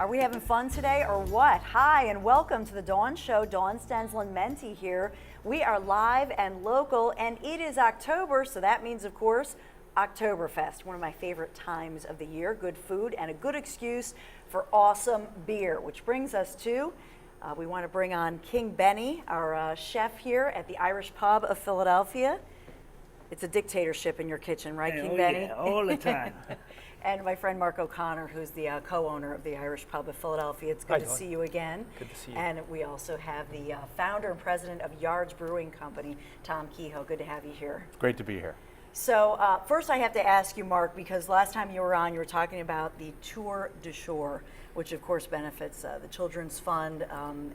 Are we having fun today or what? Hi, and welcome to the Dawn Show. Dawn Stensland-Menti here. We are live and local, and it is October, so that means, of course, Octoberfest, one of my favorite times of the year. Good food and a good excuse for awesome beer, which brings us to, we want to bring on King Benny, our chef here at the Irish Pub of Philadelphia. It's a dictatorship in your kitchen, right, King Benny? Yeah, all the time. And my friend Mark O'Connor, who's the co-owner of the Irish Pub of Philadelphia. It's good to see you again. Good to see you. And we also have the founder and president of Yards Brewing Company, Tom Kehoe. Good to have you here. Great to be here. So first I have to ask you, Mark, because last time you were on, you were talking about the Tour de Shore, which of course benefits the Children's Fund,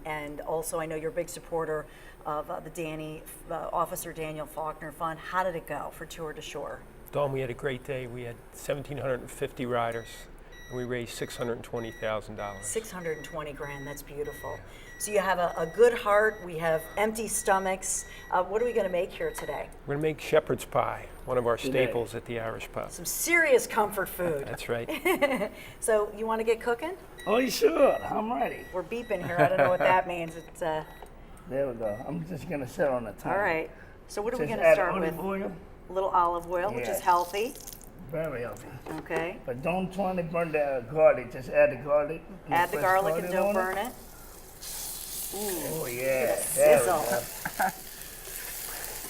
and also I know you're a big supporter of the Officer Daniel Faulkner Fund. How did it go for Tour de Shore? Dawn, we had a great day. We had 1,750 riders, and we raised $620,000. 620 grand, that's beautiful. So you have a good heart, we have empty stomachs. What are we going to make here today? We're going to make shepherd's pie, one of our staples at the Irish Pub. Some serious comfort food. That's right. So you want to get cooking? Oh, sure. I'm ready. We're beeping here. I don't know what that means. It's There we go. I'm just going to sit on the top. all right. So what are we Just going to add start with? olive oil. A little olive oil, which is Yes. healthy. Very healthy. Okay. But don't try to burn the garlic. Just add the garlic. Add the Fresh garlic and don't on burn it. Oh, yeah. Sizzle. There we go.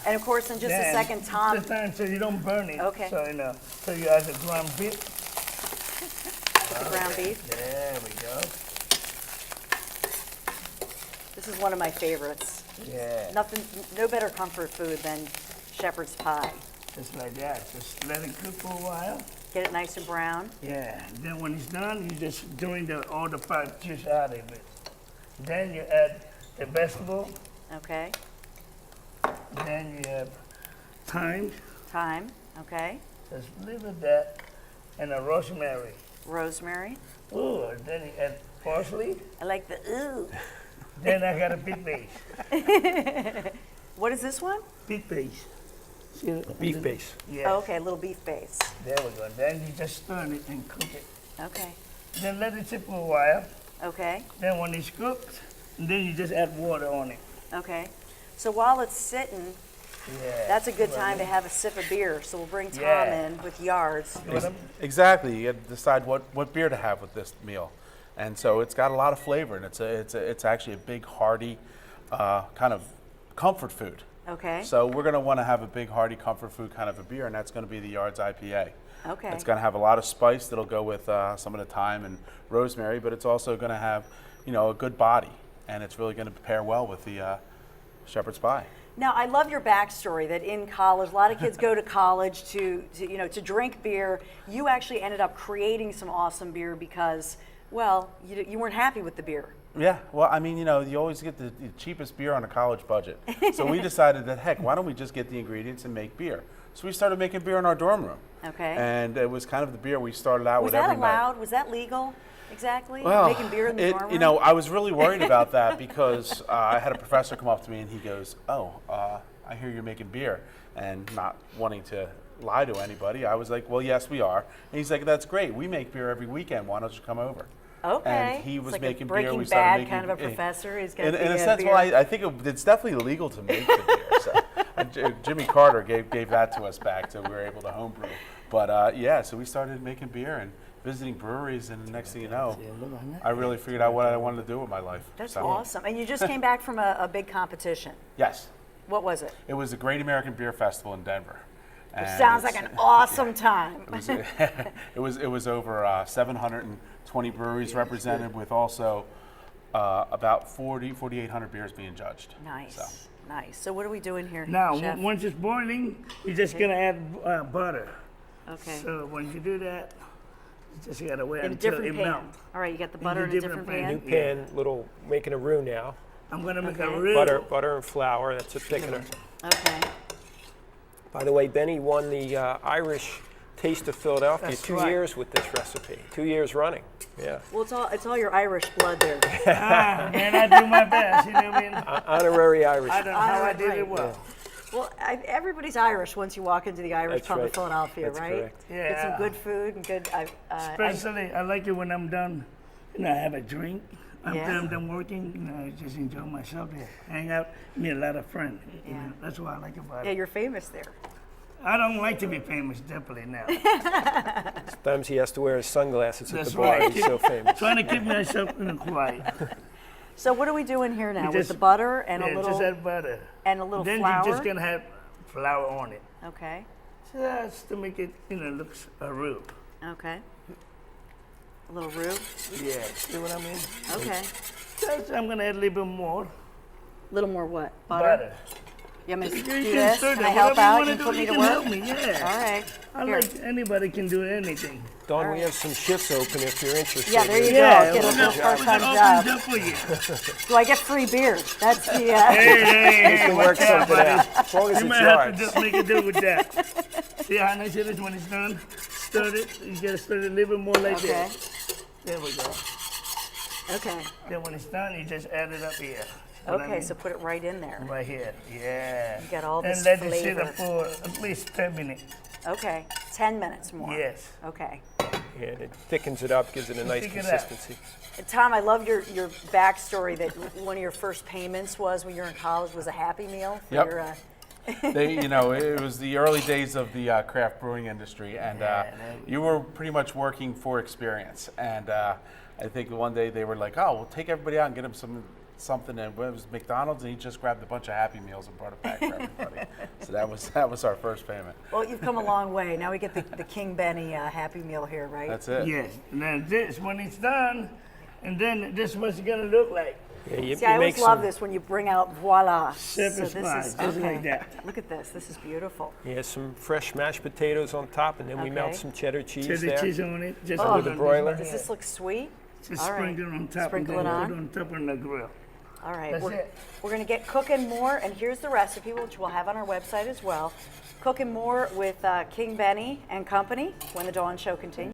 And of course, in just a Then, second, Tom. Just time so you don't burn it. Okay. So, so you add the ground beef. Put the ground beef. There we go. This is one of my favorites. Yeah. No better comfort food than shepherd's pie. Just like that. Just let it cook for a while. Get it nice and brown. Yeah. Then when it's done, you just drain all the fat juice out of it. Then you add the vegetable. Okay. Then you have thyme. Thyme. Okay. Just leave it that. And a rosemary. Rosemary. Ooh, then you add parsley. I like the ooh. Then I got a big base. What is this one? Big base. See it? Beef base. Yeah. Oh, okay, a little beef base. There we go. Then you just stir it and cook it. Okay. Then let it sit for a while. Okay. Then when it's cooked, then you just add water on it. Okay. So while it's sitting, Yeah. that's a good time to have a sip of beer. So we'll bring Tom Yeah. in with Yards. Exactly. You got to decide what beer to have with this meal, and so it's got a lot of flavor, and it's actually a big hearty kind of comfort food. Okay. So we're going to want to have a big hearty comfort food kind of a beer, and that's going to be the Yards IPA. Okay. It's going to have a lot of spice that'll go with some of the thyme and rosemary, but it's also going to have a good body, and it's really going to pair well with the shepherd's pie. Now, I love your backstory that in college, a lot of kids go to college to drink beer. You actually ended up creating some awesome beer because, well, you weren't happy with the beer. Yeah, well, I mean, you always get the cheapest beer on a college budget. So we decided that, heck, why don't we just get the ingredients and make beer? So we started making beer in our dorm room. Okay. And it was kind of the beer we started out Was with every that night. allowed? Was that legal? Exactly? Well, Making beer in the dorm room? I was really worried about that because I had a professor come up to me and he goes, I hear you're making beer, and not wanting to lie to anybody, I was like, well, yes, we are. And he's like, that's great. We make beer every weekend. Why don't you come over? Okay. And he was It's like making a Breaking beer. We started Bad making kind of a professor. He's got in the a sense, beer. well, I think it's definitely illegal to make the beer. So Jimmy Carter gave that to us back, so we were able to homebrew. But so we started making beer and visiting breweries, and the next thing you know, I really figured out what I wanted to do with my life. That's awesome. And you just came back from a big competition. Yes. What was it? It was the Great American Beer Festival in Denver. It sounds like an awesome time. It was over 720 breweries represented, with also about 4,800 beers being judged. Nice, So. nice. So what are we doing here, Now, Chef? once it's boiling, you're just going to add butter. Okay. So when you do that, you just got to wait In a until different it pan. melts. All right, you got the butter in a different pan. New pan, making a roux now. I'm going to make Okay. a real... Butter and flour, that's a thickener. Okay. By the way, Benny won the Irish Taste of Philadelphia That's 2 right. years with this recipe. 2 years running. Yeah. Well, it's all your Irish blood there. Man, I do my best, you know what I mean? Honorary Irish. I don't know how I Right, did right. it well. Well, everybody's Irish once you walk into the Irish That's Pub right. of Philadelphia, That's right? correct. Get some Yeah. good food and good. Especially, I like it when I'm done have a drink. After Yeah. I'm done working, I just enjoy myself there. Hang out, meet a lot of friends. Yeah. That's what I like about Yeah, it. you're famous there. I don't like to be famous, definitely now. Sometimes he has to wear his sunglasses at That's the bar. right. He's so famous. Trying to keep myself quiet. So what are we doing here now You with just- the butter and Yeah, a just little add butter. and a little Then flour? you're just gonna have flour on it. Okay. Just to make it, looks a roux. Okay. A little roux. Yeah, see what I mean? Okay. Just, I'm gonna add a little bit more A little more what? butter. You want me to You do can this? stir Can that. I help Whatever out? wanna You do, put me you to can work? help me, yeah. All right. I Here. like anybody can do anything. Don, we right. have some shifts open if you're interested. Yeah, there you Yeah, go. Get a we're little gonna part-time open job. it up for you. Do I get free beer? That's the. We Hey, can work watch out, something buddy. out. As long as You it's might have to yours. just make it do with that. See how nice it is when it's done? Stir it. You gotta stir it a little bit more like Okay. that. There we go. Okay. Then when it's done, you just add it up here. See what I Okay. mean? So put it right in there. Right here. Yeah. You got all this And let it sit flavor. for at least 10 minutes. Okay. 10 minutes more. Yes. Okay. And it thickens it up, gives it a nice Thicken it up. consistency. And Tom, I love your backstory that one of your first payments was when you were in college was a Happy Meal for Yep. your. It was the early days of the craft brewing industry, and you were pretty much working for experience. And I think one day they were like, "Oh, we'll take everybody out and get them something." And it was McDonald's, and he just grabbed a bunch of Happy Meals and brought it back for everybody. So that was our first payment. Well, you've come a long way. Now we get the King Benny Happy Meal here, right? That's it. Yes. And then this, when it's done, and then this is what it's gonna look like. Yeah, you, See, you I always make love some, this when you bring out voila. Satisfied, just like that. Look at this. This is beautiful. Yeah, some fresh mashed potatoes on top, and then we melt Okay. some cheddar cheese Cheddar there. cheese on it. Just Oh. put the on broiler. this Does one this look sweet? here. Just All right. sprinkle it on top Sprinkle and it then on. put it on top of the grill. All right. That's we're it. we're going to get cooking more, and here's the recipe, which we'll have on our website as well. Cooking more with King Benny and Company when the Dawn Show continues.